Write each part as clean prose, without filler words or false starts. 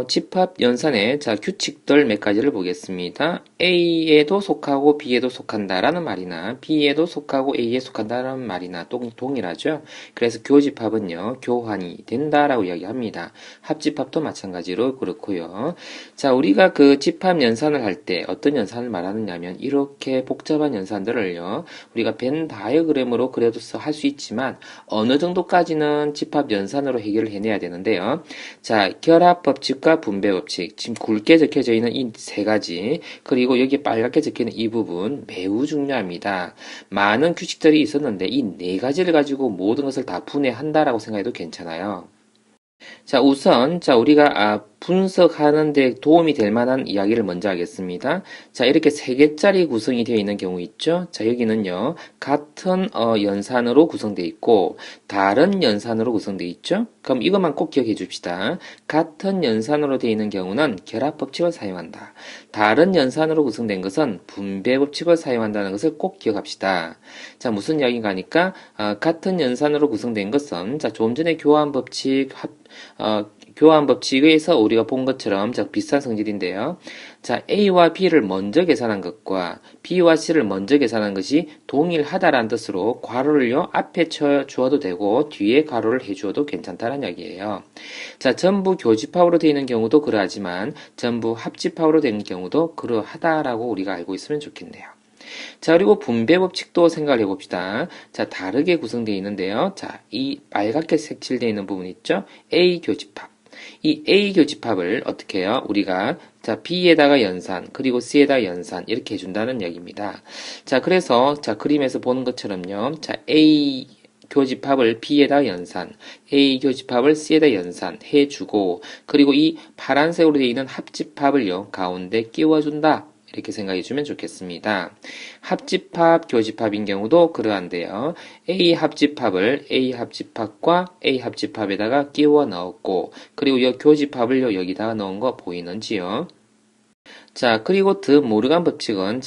집합 연산의 규칙들 몇 가지를 보겠습니다. A에도 속하고 B에도 속한다라는 말이나 B에도 속하고 A에 속한다라는 말이나 동일하죠. 그래서 교집합은요, 교환이 된다라고 이야기합니다. 합집합도 마찬가지로 그렇고요. 자, 우리가 그 집합 연산을 할 때 어떤 연산을 말하느냐면 이렇게 복잡한 연산들을요, 우리가 벤 다이어그램으로 그려서 할 수 있지만 어느 정도까지는 집합 연산으로 해결을 해내야 되는데요. 자, 결합 법칙과 분배 법칙, 지금 굵게 적혀져 있는 이 세 가지, 그리고 여기 빨갛게 적혀 있는 이 부분 매우 중요합니다. 많은 규칙들이 있었는데 이 네 가지를 가지고 모든 것을 다 분해한다라고 생각해도 괜찮아요. 자, 우선, 우리가 분석하는 데 도움이 될 만한 이야기를 먼저 하겠습니다. 자, 이렇게 세 개짜리 구성이 되어 있는 경우 있죠? 자, 여기는요, 같은 연산으로 구성되어 있고, 다른 연산으로 구성되어 있죠? 그럼 이것만 꼭 기억해 줍시다. 같은 연산으로 되어 있는 경우는 결합 법칙을 사용한다. 다른 연산으로 구성된 것은 분배 법칙을 사용한다는 것을 꼭 기억합시다. 자, 무슨 이야기인가 하니까, 같은 연산으로 구성된 것은, 자, 조금 전에 교환 법칙, 교환 법칙에서 우리가 본 것처럼 비슷한 성질인데요. 자, A와 B를 먼저 계산한 것과 B와 C를 먼저 계산한 것이 동일하다라는 뜻으로 괄호를요, 앞에 쳐 주어도 되고 뒤에 괄호를 해 주어도 괜찮다는 이야기예요. 자, 전부 교집합으로 되어 있는 경우도 그러하지만 전부 합집합으로 되는 경우도 그러하다라고 우리가 알고 있으면 좋겠네요. 자, 그리고 분배 법칙도 생각을 해봅시다. 자, 다르게 구성되어 있는데요. 자, 이 빨갛게 색칠되어 있는 부분 있죠? A 교집합. 이 A 교집합을 어떻게 해요? 우리가 B에다가 연산, 그리고 C에다가 연산 이렇게 해준다는 얘기입니다. 자, 그래서 그림에서 보는 것처럼요. 자, A 교집합을 B에다 연산, A 교집합을 C에다 연산 해주고, 그리고 이 파란색으로 되어 있는 합집합을요, 가운데 끼워준다. 이렇게 생각해 주면 좋겠습니다. 합집합, 교집합인 경우도 그러한데요. A 합집합을 A 합집합과 A 합집합에다가 끼워 넣었고, 그리고 이 교집합을 여기다가 넣은 거 보이는지요? 자, 그리고 드 모르간 법칙은,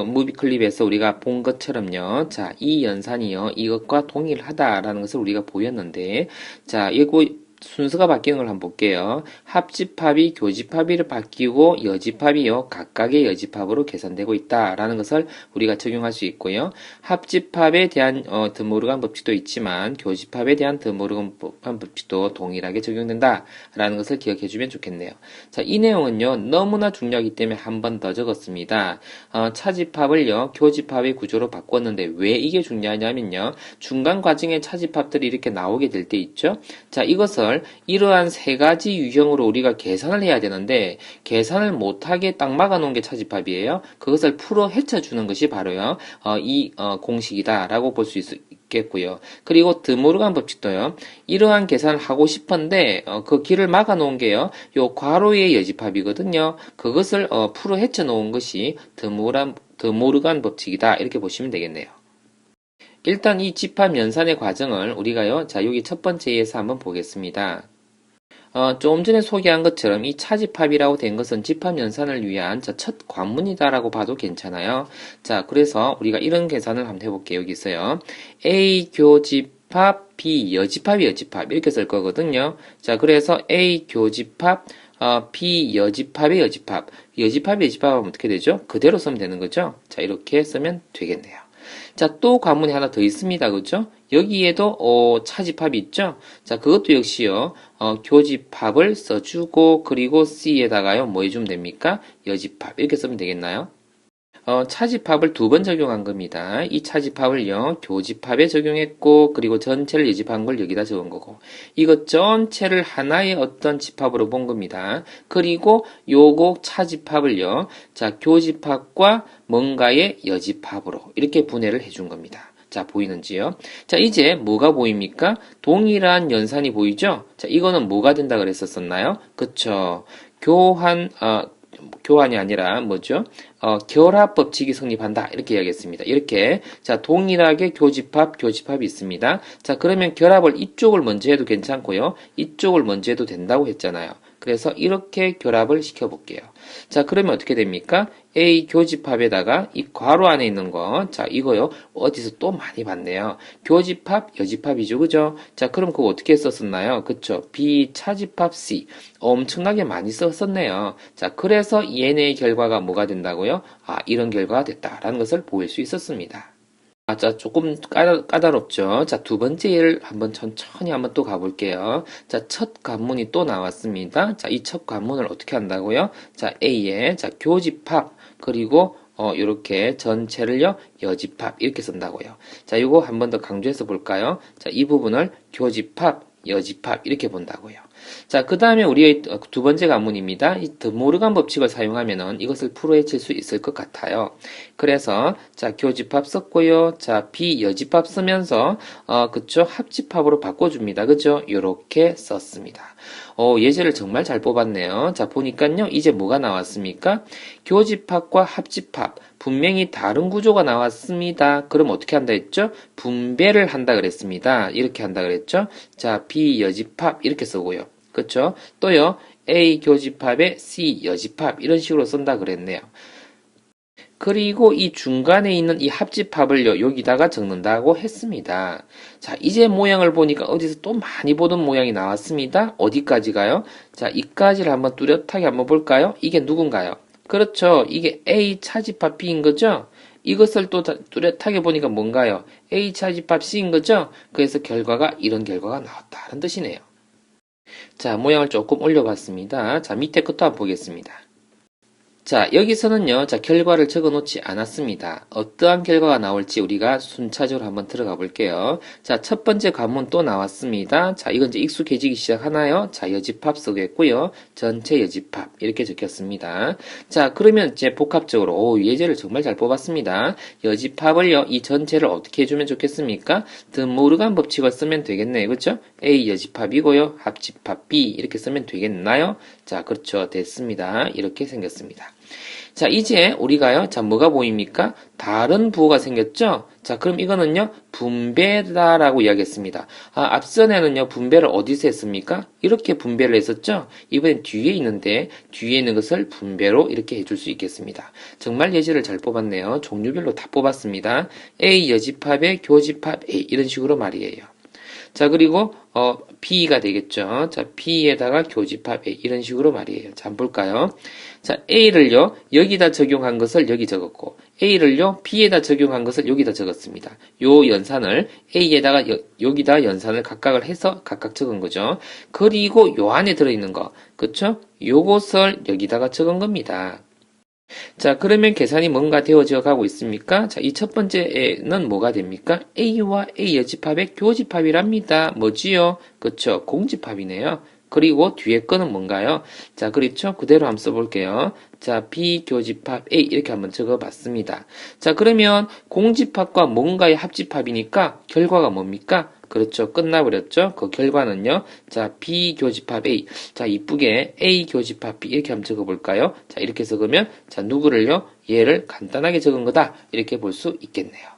무비 클립에서 우리가 본 것처럼요. 자, 이 연산이요. 이것과 동일하다라는 것을 우리가 보였는데, 자, 이거 순서가 바뀌는 걸 한번 볼게요. 합집합이 교집합으로 바뀌고 여집합이요. 각각의 여집합으로 계산되고 있다라는 것을 우리가 적용할 수 있고요. 합집합에 대한 드모르간 법칙도 있지만 교집합에 대한 드모르간 법칙도 동일하게 적용된다라는 것을 기억해 주면 좋겠네요. 자, 이 내용은요. 너무나 중요하기 때문에 한 번 더 적었습니다. 차집합을요. 교집합의 구조로 바꿨는데 왜 이게 중요하냐면요. 중간 과정에 차집합들이 이렇게 나오게 될 때 있죠. 자, 이것을 이러한 세 가지 유형으로 우리가 계산을 해야 되는데 계산을 못하게 딱 막아놓은 게 차집합이에요. 그것을 풀어 헤쳐주는 것이 바로요. 이 공식이다라고 볼 수 있겠고요. 그리고 드모르간 법칙도요. 이러한 계산을 하고 싶은데 그 길을 막아놓은 게요. 요 괄호의 여집합이거든요. 그것을 풀어 헤쳐놓은 것이 드모르간 법칙이다. 이렇게 보시면 되겠네요. 일단 이 집합 연산의 과정을 우리가요, 자, 여기 첫 번째에서 한번 보겠습니다. 조금 전에 소개한 것처럼 이 차집합이라고 된 것은 집합 연산을 위한 첫 관문이다라고 봐도 괜찮아요. 자, 그래서 우리가 이런 계산을 한번 해볼게요. 여기 있어요. A 교집합, B 여집합이 여집합 이렇게 쓸 거거든요. 자, 그래서 A 교집합, B 여집합의 여집합, 여집합의 여집합하면 어떻게 되죠? 그대로 쓰면 되는 거죠. 자, 이렇게 쓰면 되겠네요. 자, 또 관문이 하나 더 있습니다. 그죠? 여기에도 차집합이 있죠? 자, 그것도 역시요. 교집합을 써주고 그리고 C에다가요. 뭐 해주면 됩니까? 여집합 이렇게 쓰면 되겠나요? 차집합을 두 번 적용한 겁니다. 이 차집합을요, 교집합에 적용했고, 그리고 전체를 여집한 걸 여기다 적은 거고, 이것 전체를 하나의 어떤 집합으로 본 겁니다. 그리고 요거 차집합을요, 자, 교집합과 뭔가의 여집합으로 이렇게 분해를 해준 겁니다. 자, 보이는지요? 자, 이제 뭐가 보입니까? 동일한 연산이 보이죠? 자, 이거는 뭐가 된다 그랬었나요? 그쵸. 교환이 아니라 뭐죠? 결합 법칙이 성립한다. 이렇게 이야기했습니다. 이렇게 자, 동일하게 교집합이 있습니다. 자, 그러면 결합을 이쪽을 먼저 해도 괜찮고요. 이쪽을 먼저 해도 된다고 했잖아요. 그래서 이렇게 결합을 시켜볼게요. 자, 그러면 어떻게 됩니까? A 교집합에다가 이 괄호 안에 있는 거, 자, 이거요. 어디서 또 많이 봤네요. 교집합, 여집합이죠. 그죠? 자, 그럼 그거 어떻게 썼었나요? 그쵸? B 차집합 C. 엄청나게 많이 썼었네요. 자, 그래서 얘네의 결과가 뭐가 된다고요? 아, 이런 결과가 됐다라는 것을 보일 수 있었습니다. 아, 자, 조금 까다롭죠? 자, 두 번째 예를 한번 천천히 한번 또 가볼게요. 자, 첫 관문이 또 나왔습니다. 자, 이 첫 관문을 어떻게 한다고요? 자, A에, 자, 교집합, 그리고, 요렇게 전체를요, 여집합, 이렇게 쓴다고요. 자, 이거 한 번 더 강조해서 볼까요? 자, 이 부분을 교집합, 여집합, 이렇게 본다고요. 자, 그 다음에 우리의 두 번째 관문입니다. 이 드모르간 법칙을 사용하면은 이것을 풀어헤칠 수 있을 것 같아요. 그래서, 자, 교집합 썼고요. 자, 비여집합 쓰면서, 그쵸? 합집합으로 바꿔줍니다. 그죠? 요렇게 썼습니다. 예제를 정말 잘 뽑았네요. 자, 보니까요. 이제 뭐가 나왔습니까? 교집합과 합집합. 분명히 다른 구조가 나왔습니다. 그럼 어떻게 한다 했죠? 분배를 한다 그랬습니다. 이렇게 한다 그랬죠? 자, 비여집합 이렇게 쓰고요. 그쵸? 또요, A 교집합에 C 여집합 이런 식으로 쓴다 그랬네요. 그리고 이 중간에 있는 이 합집합을요, 여기다가 적는다고 했습니다. 자, 이제 모양을 보니까 어디서 또 많이 보던 모양이 나왔습니다. 어디까지 가요? 자, 이까지를 한번 뚜렷하게 한번 볼까요? 이게 누군가요? 그렇죠. 이게 A 차집합 B인 거죠? 이것을 또 뚜렷하게 보니까 뭔가요? A 차집합 C인 거죠? 그래서 결과가 이런 결과가 나왔다는 뜻이네요. 자, 모양을 조금 올려봤습니다. 자, 밑에 것도 한번 보겠습니다. 자, 여기서는요, 자, 결과를 적어 놓지 않았습니다. 어떠한 결과가 나올지 우리가 순차적으로 한번 들어가 볼게요. 자, 첫 번째 관문 또 나왔습니다. 자, 이건 이제 익숙해지기 시작하나요? 자, 여집합 쓰겠고요. 전체 여집합. 이렇게 적혔습니다. 자, 그러면 이제 복합적으로, 예제를 정말 잘 뽑았습니다. 여집합을요, 이 전체를 어떻게 해주면 좋겠습니까? 드모르간 법칙을 쓰면 되겠네요. 그쵸? A 여집합이고요. 합집합 B. 이렇게 쓰면 되겠나요? 자, 그렇죠. 됐습니다. 이렇게 생겼습니다. 자, 이제 우리가요, 자, 뭐가 보입니까? 다른 부호가 생겼죠? 자, 그럼 이거는요, 분배다라고 이야기했습니다. 아, 앞선에는요, 분배를 어디서 했습니까? 이렇게 분배를 했었죠? 이번엔 뒤에 있는데, 뒤에 있는 것을 분배로 이렇게 해줄 수 있겠습니다. 정말 예제를 잘 뽑았네요. 종류별로 다 뽑았습니다. A 여집합에 교집합 A, 이런 식으로 말이에요. 자, 그리고, B가 되겠죠. 자, B에다가 교집합 A, 이런 식으로 말이에요. 자, 한번 볼까요? 자, A를요, 여기다 적용한 것을 여기 적었고, A를요, B에다 적용한 것을 여기다 적었습니다. 요 연산을 A에다가 여기다 연산을 각각을 해서 각각 적은 거죠. 그리고 요 안에 들어있는 거, 그쵸? 요것을 여기다가 적은 겁니다. 자, 그러면 계산이 뭔가 되어져 가고 있습니까? 자, 이 첫 번째는 뭐가 됩니까? A와 A 여집합의 교집합이랍니다. 뭐지요? 그쵸? 공집합이네요. 그리고 뒤에 거는 뭔가요? 자, 그렇죠? 그대로 한번 써볼게요. 자, B 교집합 A 이렇게 한번 적어봤습니다. 자, 그러면 공집합과 뭔가의 합집합이니까 결과가 뭡니까? 그렇죠. 끝나버렸죠. 그 결과는요. 자, B 교집합 A. 자, 이쁘게 A 교집합 B 이렇게 한번 적어볼까요? 자, 이렇게 적으면 자, 누구를요? 얘를 간단하게 적은 거다. 이렇게 볼 수 있겠네요.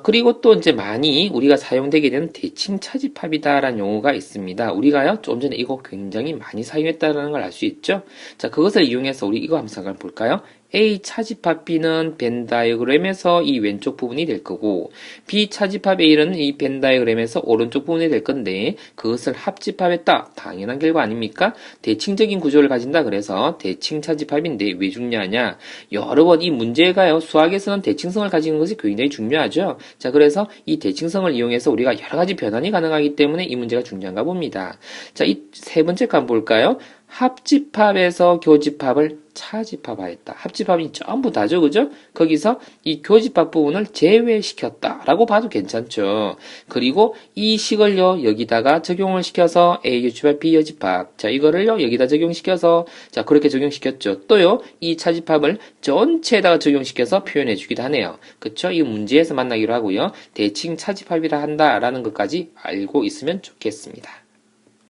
그리고 또 이제 많이 우리가 사용되게 되는 대칭 차집합이다라는 용어가 있습니다. 우리가요, 좀 전에 이거 굉장히 많이 사용했다는 걸 알 수 있죠? 자, 그것을 이용해서 우리 이거 한번 잠깐 볼까요? A 차집합 B는 벤 다이어그램에서 이 왼쪽 부분이 될 거고, B 차집합 A는 이 벤 다이어그램에서 오른쪽 부분이 될 건데, 그것을 합집합했다. 당연한 결과 아닙니까? 대칭적인 구조를 가진다 그래서 대칭 차집합인데 왜 중요하냐? 여러 번 이 문제가요, 수학에서는 대칭성을 가지는 것이 굉장히 중요하죠. 자, 그래서 이 대칭성을 이용해서 우리가 여러 가지 변환이 가능하기 때문에 이 문제가 중요한가 봅니다. 자, 이 세 번째 거 한번 볼까요? 합집합에서 교집합을 차집합하였다. 합집합이 전부 다죠, 그죠? 거기서 이 교집합 부분을 제외시켰다라고 봐도 괜찮죠. 그리고 이 식을요, 여기다가 적용을 시켜서 A 교집합, B 여집합. 자, 이거를요, 여기다 적용시켜서, 자, 그렇게 적용시켰죠. 또요, 이 차집합을 전체에다가 적용시켜서 표현해주기도 하네요. 그쵸? 이 문제에서 만나기로 하고요. 대칭 차집합이라 한다라는 것까지 알고 있으면 좋겠습니다.